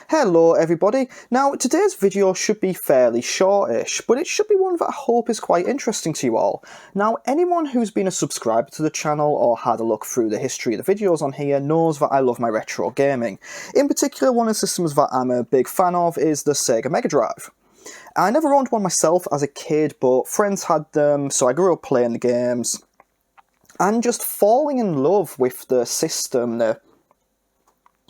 Hello everybody. Now today's video should be fairly shortish, but it should be one that I hope is quite interesting to you all. Now anyone who's been a subscriber to the channel or had a look through the history of the videos on here knows that I love my retro gaming. In particular, one of the systems that I'm a big fan of is the Sega Mega Drive. I never owned one myself as a kid, but friends had them, so I grew up playing the games and just falling in love with the system, the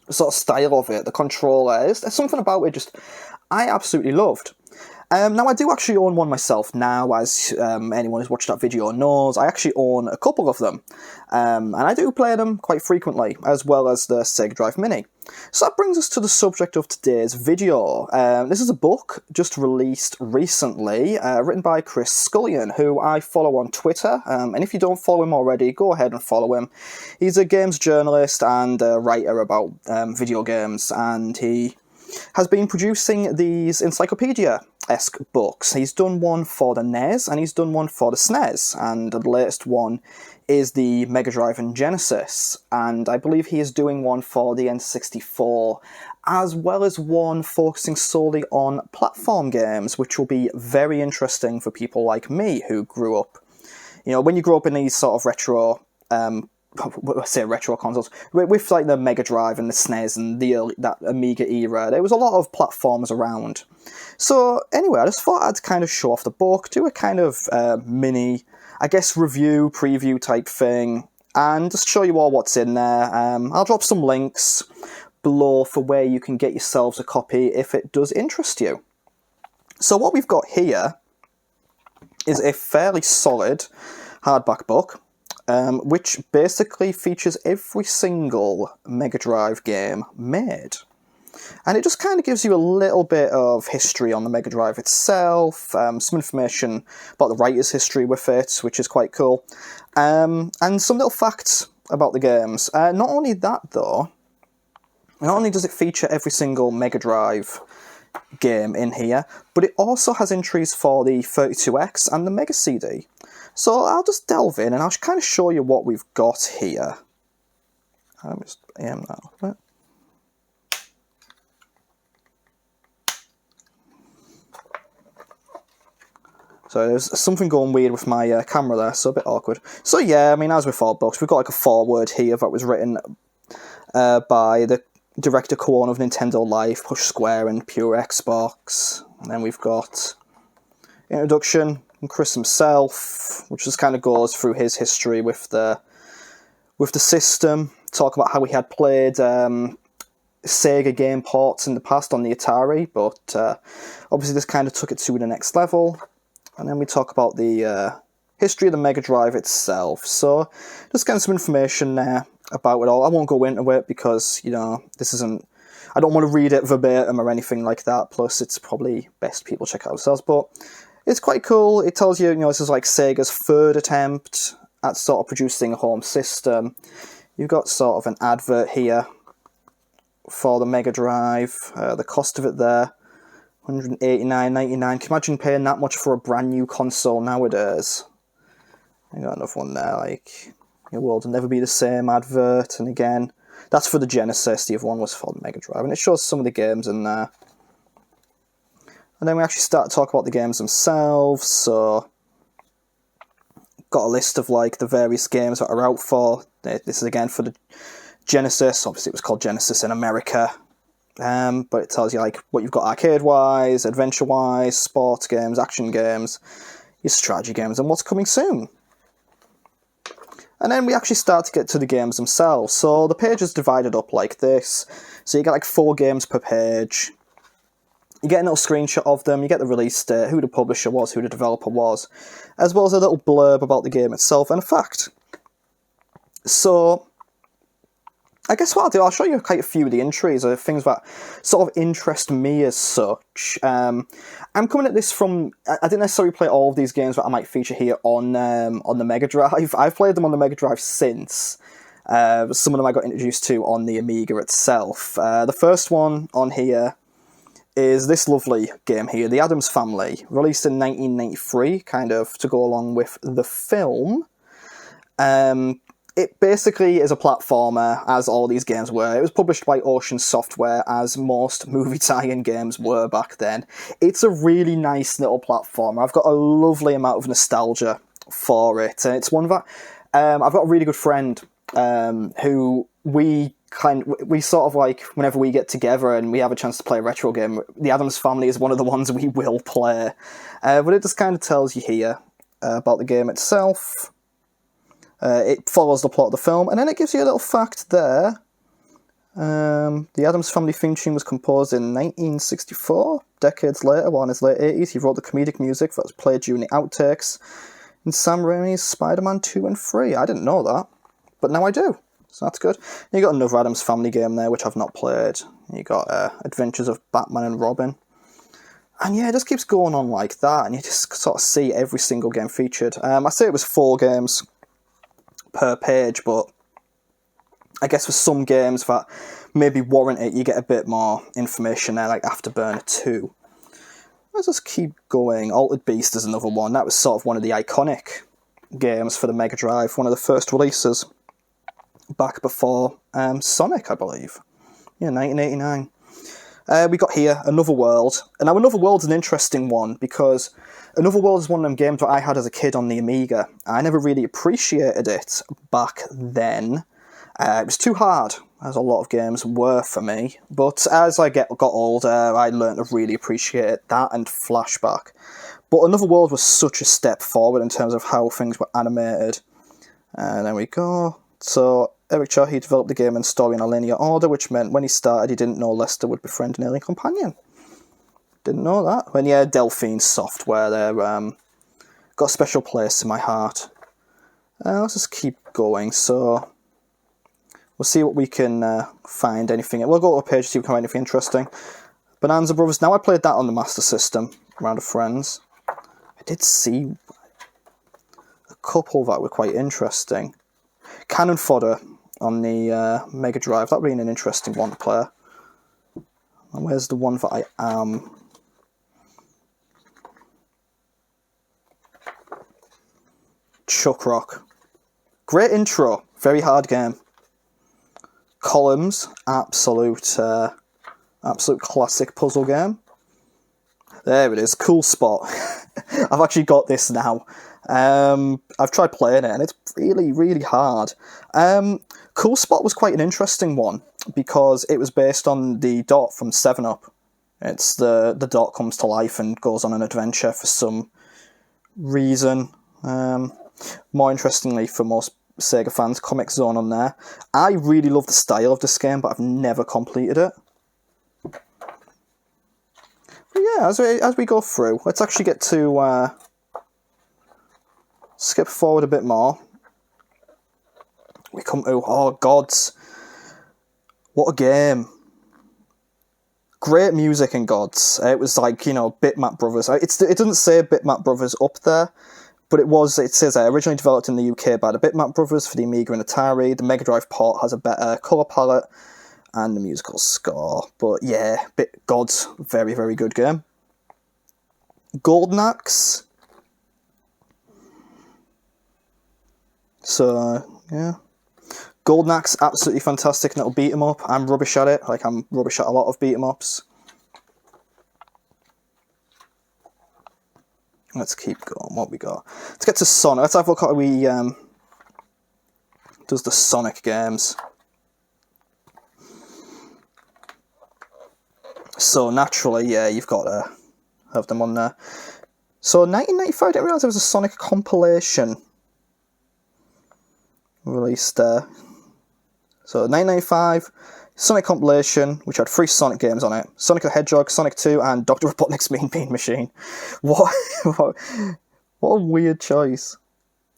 sort of style of it, the controller. There's something about it I absolutely loved. Now I do actually own one myself now, as anyone who's watched that video knows. I actually own a couple of them, and I do play them quite frequently, as well as the Sega Drive Mini. So that brings us to the subject of today's video. This is a book just released recently, written by Chris Scullion, who I follow on Twitter, and if you don't follow him already, go ahead and follow him. He's a games journalist and a writer about video games, and he has been producing these Encyclopedia-esque books. He's done one for the NES, and he's done one for the SNES, and the latest one is the Mega Drive and Genesis, and I believe he is doing one for the N64, as well as one focusing solely on platform games, which will be very interesting for people like me who grew up. You know, when you grow up in these sort of retro consoles, with like the Mega Drive and the SNES and that Amiga era, there was a lot of platforms around. So anyway, I just thought I'd kind of show off the book, do a kind of mini, I guess, review, preview type thing, and just show you all what's in there. I'll drop some links below for where you can get yourselves a copy if it does interest you. So what we've got here is a fairly solid hardback book, which basically features every single Mega Drive game made. And it just kind of gives you a little bit of history on the Mega Drive itself, some information about the writer's history with it, which is quite cool, and some little facts about the games. Not only that though, not only does it feature every single Mega Drive game in here, but it also has entries for the 32X and the Mega CD. So I'll just delve in and I'll kind of show you what we've got here. I'll just aim that a bit. So there's something going weird with my camera there, so a bit awkward. So yeah, I mean, as with all books, we've got like a foreword here that was written by the director co-owner of Nintendo Life, Push Square and Pure Xbox. And then we've got introduction from Chris himself, which just kind of goes through his history with the system, talk about how he had played Sega game ports in the past on the Atari, but obviously this kind of took it to the next level. And then we talk about the history of the Mega Drive itself. So just getting some information there about it all. I won't go into it because, you know, I don't want to read it verbatim or anything like that. Plus, it's probably best people check it out themselves. But it's quite cool. It tells you, this is like Sega's third attempt at sort of producing a home system. You've got sort of an advert here for the Mega Drive. The cost of it there, $189.99. Can you imagine paying that much for a brand new console nowadays? I got another one there, like, your world will never be the same advert. And again, that's for the Genesis. The other one was for the Mega Drive. And it shows some of the games in there. And then we actually start to talk about the games themselves. So, got a list of like the various games that are out for. This is again for the Genesis. Obviously, it was called Genesis in America. But it tells you like what you've got arcade-wise, adventure-wise, sports games, action games, your strategy games, and what's coming soon. And then we actually start to get to the games themselves. So the page is divided up like this. So you get like 4 games per page. You get a little screenshot of them, you get the release date, who the publisher was, who the developer was, as well as a little blurb about the game itself and a fact. So I guess what I'll do, I'll show you quite a few of the entries, or things that sort of interest me as such. I'm coming at this from, I didn't necessarily play all of these games that I might feature here on the Mega Drive. I've played them on the Mega Drive since. Some of them I got introduced to on the Amiga itself. The first one on here is this lovely game here, The Addams Family, released in 1993, kind of to go along with the film. It basically is a platformer, as all these games were. It was published by Ocean Software, as most movie tie-in games were back then. It's a really nice little platformer. I've got a lovely amount of nostalgia for it. And it's one that I've got a really good friend who we sort of like, whenever we get together and we have a chance to play a retro game, the Addams Family is one of the ones we will play. But it just kind of tells you here about the game itself. It follows the plot of the film, and then it gives you a little fact there. The Addams Family theme tune was composed in 1964. Decades later, while in his late 80s, he wrote the comedic music that was played during the outtakes in Sam Raimi's Spider-Man 2 and 3. I didn't know that, but now I do. So that's good. And you got another Addams Family game there, which I've not played. You got Adventures of Batman and Robin. And yeah, it just keeps going on like that, and you just sort of see every single game featured. I say it was 4 games per page, but I guess for some games that maybe warrant it, you get a bit more information there, like Afterburner 2. Let's just keep going. Altered Beast is another one. That was sort of one of the iconic games for the Mega Drive, one of the first releases back before Sonic, I believe. Yeah, 1989. We got here Another World. And now Another World's an interesting one, because Another World is one of them games that I had as a kid on the Amiga. I never really appreciated it back then. It was too hard, as a lot of games were for me. But as I got older, I learned to really appreciate that and Flashback. But Another World was such a step forward in terms of how things were animated. And there we go. So Eric Chahi, he developed the game and story in a linear order, which meant when he started, he didn't know Lester would befriend an alien companion. Didn't know that. When yeah, Delphine Software, they're got a special place in my heart. Let's just keep going. So we'll see what we can find. Anything. We'll go to a page to see if we can find anything interesting. Bonanza Brothers. Now I played that on the Master System, around with friends. I did see a couple that were quite interesting. Cannon Fodder on the Mega Drive. That would be an interesting one to play. And where's the one that I am? Chuck Rock. Great intro. Very hard game. Columns. Absolute classic puzzle game. There it is. Cool Spot. I've actually got this now. I've tried playing it, and it's really, really hard. Cool Spot was quite an interesting one, because it was based on the Dot from 7-Up. It's the Dot comes to life and goes on an adventure for some reason. More interestingly, for most Sega fans, Comic Zone on there. I really love the style of this game, but I've never completed it. But yeah, as we go through, let's actually get to skip forward a bit more. We come to, oh gods, what a game. Great music in Gods. It was like, you know, Bitmap Brothers. It doesn't say Bitmap Brothers up there, but it says originally developed in the UK by the Bitmap Brothers for the Amiga and Atari. The Mega Drive port has a better colour palette and the musical score. But yeah, Gods, very, very good game. Golden Axe. So, yeah. Golden Axe, absolutely fantastic little beat 'em up. I'm rubbish at it, like I'm rubbish at a lot of beat 'em ups. Let's keep going. What we got? Let's get to Sonic. Let's have a look at how we does the Sonic games. So naturally, yeah, you've got to have them on there. So 1995, I didn't realise there was a Sonic compilation released there. So 1995, Sonic compilation, which had 3 Sonic games on it. Sonic the Hedgehog, Sonic 2, and Dr. Robotnik's Mean Bean Machine. What a weird choice.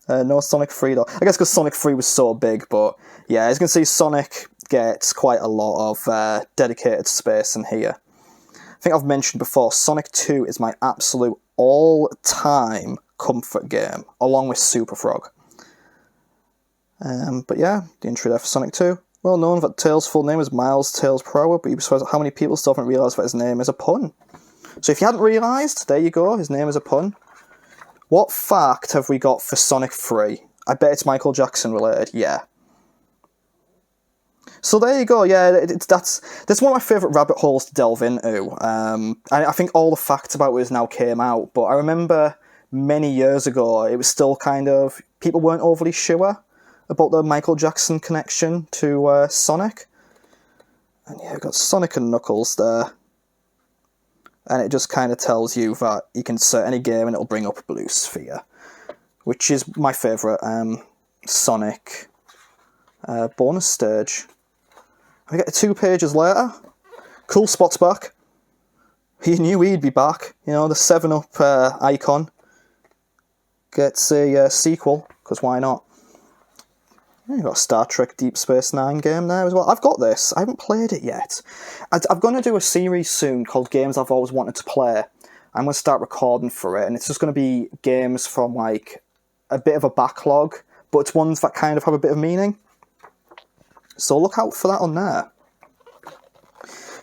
No Sonic 3 though. I guess because Sonic 3 was so big, but yeah, as you can see, Sonic gets quite a lot of dedicated space in here. I think I've mentioned before, Sonic 2 is my absolute all-time comfort game, along with Super Frog. But yeah, the entry there for Sonic 2. Well known that Tails' full name is Miles Tails Prower, but you'd be surprised at how many people still haven't realised that his name is a pun. So if you hadn't realised, there you go, his name is a pun. What fact have we got for Sonic 3? I bet it's Michael Jackson related, yeah. So there you go, yeah, that's one of my favourite rabbit holes to delve into. I think all the facts about it now came out, but I remember many years ago, it was still kind of, people weren't overly sure about the Michael Jackson connection to Sonic. And yeah, we've got Sonic and Knuckles there. And it just kind of tells you that you can insert any game and it'll bring up a blue sphere, which is my favourite Sonic bonus stage. We get 2 pages later. Cool Spot's back. He knew he'd be back. You know, the 7-Up icon gets a sequel, because why not? You've got a Star Trek Deep Space Nine game there as well. I've got this. I haven't played it yet. I'm going to do a series soon called Games I've Always Wanted to Play. I'm going to start recording for it, and it's just going to be games from, like, a bit of a backlog, but it's ones that kind of have a bit of meaning. So look out for that on there.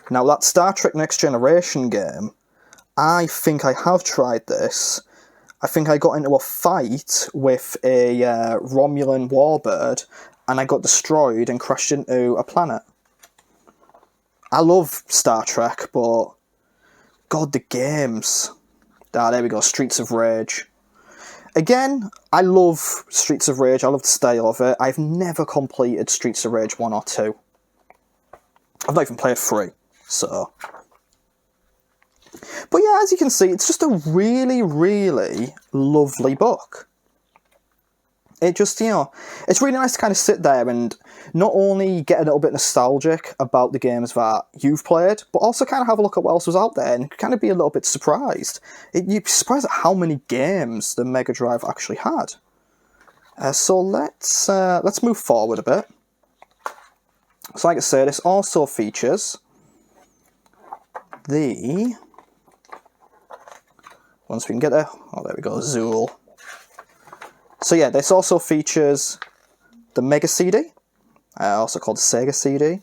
Now, that Star Trek Next Generation game, I think I have tried this. I think I got into a fight with a Romulan warbird, and I got destroyed and crashed into a planet. I love Star Trek, but God, the games. Ah, there we go, Streets of Rage. Again, I love Streets of Rage, I love the style of it. I've never completed Streets of Rage 1 or 2. I've not even played 3, so... But yeah, as you can see, it's just a really, really lovely book. It just, you know, it's really nice to kind of sit there and not only get a little bit nostalgic about the games that you've played, but also kind of have a look at what else was out there and kind of be a little bit surprised. You'd be surprised at how many games the Mega Drive actually had. So let's move forward a bit. So like I said, this also features the... Once we can get there. Oh, there we go, Zool. So yeah, this also features the Mega CD, also called Sega CD.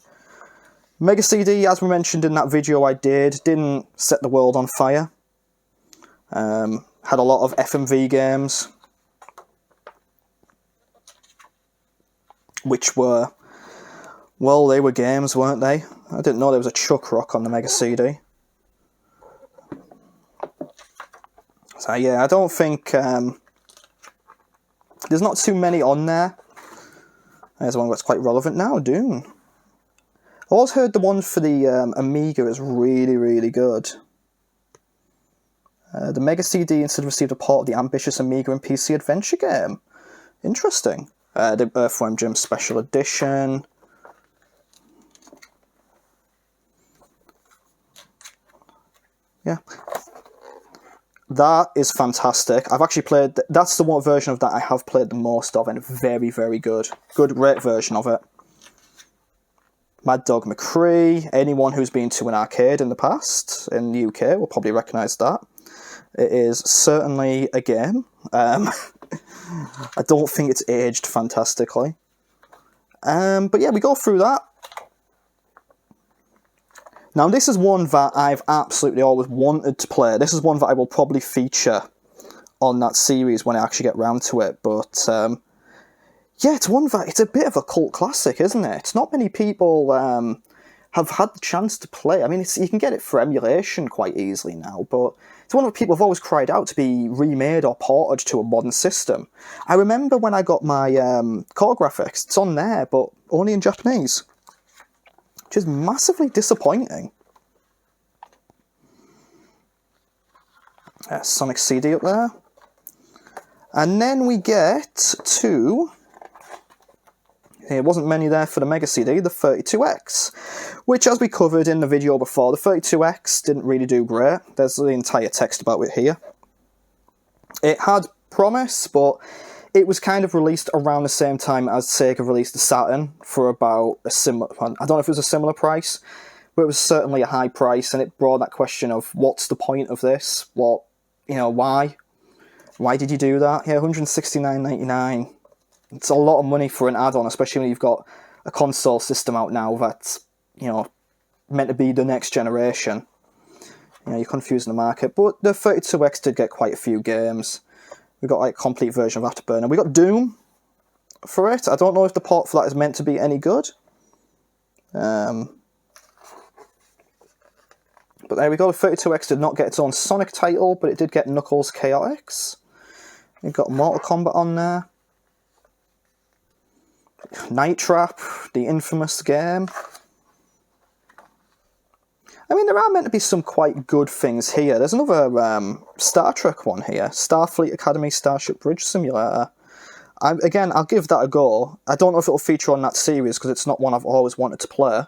Mega CD, as we mentioned in that video I did, didn't set the world on fire. Had a lot of FMV games, which were, well, they were games, weren't they? I didn't know there was a Chuck Rock on the Mega CD. So yeah, I don't think... there's not too many on there. There's one that's quite relevant now, Doom. I've always heard the one for the Amiga is really, really good. The Mega CD instead received a port of the ambitious Amiga and PC adventure game. Interesting. The Earthworm Jim Special Edition. Yeah. That is fantastic. I've actually played... That's the one version of that I have played the most of, and very, very good. Good, great version of it. Mad Dog McCree. Anyone who's been to an arcade in the past, in the UK, will probably recognise that. It is certainly a game. I don't think it's aged fantastically. But yeah, we go through that. Now, this is one that I've absolutely always wanted to play. This is one that I will probably feature on that series when I actually get round to it. But, yeah, it's one that... It's a bit of a cult classic, isn't it? It's not many people have had the chance to play. I mean, you can get it for emulation quite easily now, but it's one that people have always cried out to be remade or ported to a modern system. I remember when I got my core graphics, it's on there, but only in Japanese. Which is massively disappointing. Sonic CD up there. And then we get to... There wasn't many there for the Mega CD, the 32X. Which, as we covered in the video before, the 32X didn't really do great. There's the entire text about it here. It had promise, but... It was kind of released around the same time as Sega released the Saturn for about a similar... I don't know if it was a similar price, but it was certainly a high price, and it brought that question of, what's the point of this? What, you know, why? Why did you do that? Yeah, $169.99. It's a lot of money for an add-on, especially when you've got a console system out now that's, you know, meant to be the next generation. You know, you're confusing the market. But the 32X did get quite a few games. We got like a complete version of Afterburner. We got Doom. for it. I don't know if the port for that is meant to be any good. But there we go, the 32X did not get its own Sonic title, but it did get Knuckles Chaotix. You've got Mortal Kombat on there. Night Trap, the infamous game. I mean, there are meant to be some quite good things here. There's another Star Trek one here. Starfleet Academy Starship Bridge Simulator. Again, I'll give that a go. I don't know if it'll feature on that series, because it's not one I've always wanted to play.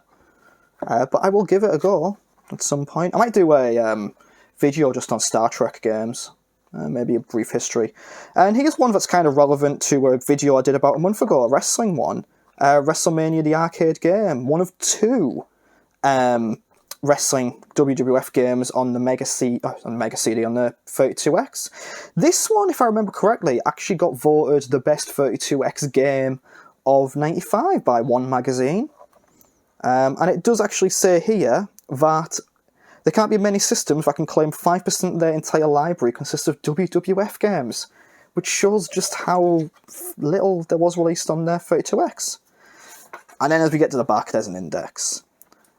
But I will give it a go at some point. I might do a video just on Star Trek games. Maybe a brief history. And here's one that's kind of relevant to a video I did about a month ago, a wrestling one. WrestleMania the arcade game. One of 2 wrestling WWF games on the Mega CD, on the 32X. This one, if I remember correctly, actually got voted the best 32X game of 95 by One Magazine. And it does actually say here that there can't be many systems that can claim 5% of their entire library consists of WWF games, which shows just how little there was released on their 32X. And then as we get to the back, there's an index.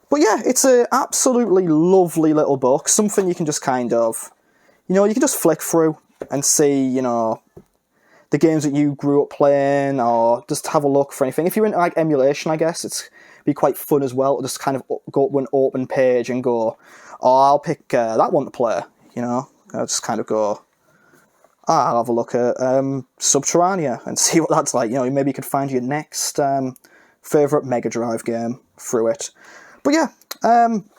But yeah, it's an absolutely lovely little book, something you can just kind of, you know, you can just flick through and see, you know, the games that you grew up playing, or just have a look for anything. If you're into like emulation, I guess, it's be quite fun as well to just kind of go to an open page and go, oh, I'll pick that one to play, you know. I'll just kind of go, I'll have a look at Subterranea and see what that's like. You know, maybe you could find your next favourite Mega Drive game through it. But yeah,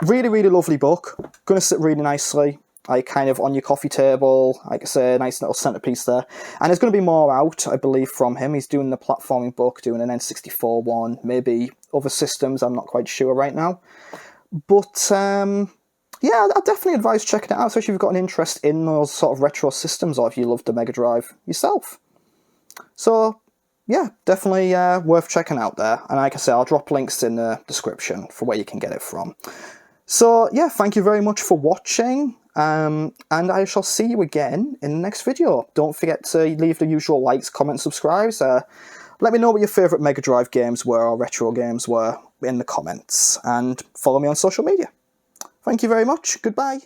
really, really lovely book. Going to sit really nicely, like kind of on your coffee table. Like I say, a nice little centrepiece there. And there's going to be more out, I believe, from him. He's doing the platforming book, doing an N64 one, maybe other systems. I'm not quite sure right now. But yeah, I definitely advise checking it out, especially if you've got an interest in those sort of retro systems, or if you love the Mega Drive yourself. So yeah, definitely worth checking out there. And like I say, I'll drop links in the description for where you can get it from. So yeah, thank you very much for watching. And I shall see you again in the next video. Don't forget to leave the usual likes, comments, subscribes. Let me know what your favourite Mega Drive games were, or retro games were, in the comments. And follow me on social media. Thank you very much. Goodbye.